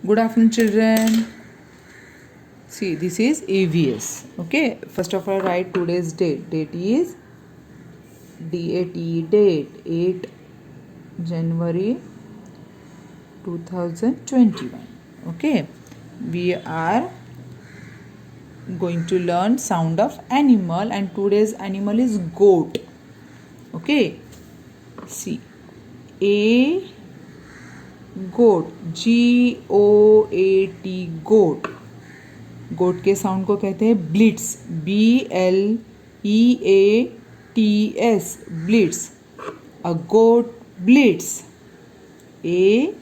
Good afternoon, children. See, this is AVS. Okay, first of all, write today's date. Date is DATE date 8 January 2021. Okay, we are going to learn sound of animal, and today's animal is goat. Okay, see, A goat, GOAT goat. गोट के sound को कहते हैं Blitz, BLEATS Blitz. A goat Blitz. A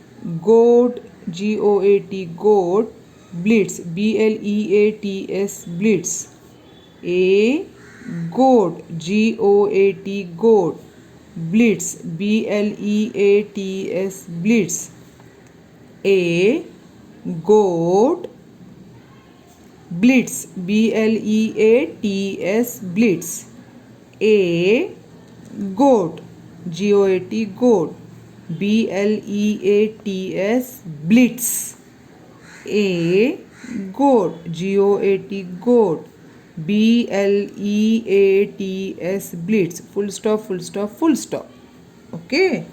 goat, GOAT goat Blitz, BLEATS Blitz. A goat, GOAT goat Blitz, BLEATS Blitz. A goat blitz, BLEATS blitz. A goat, GOAT goat, BLEATS blitz. A goat, GOAT goat, BLEATS blitz. Full stop, full stop, full stop. Okay,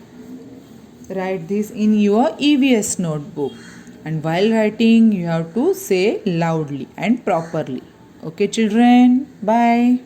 write this in your EVS notebook. And while writing, you have to say loudly and properly. Okay, children? Bye.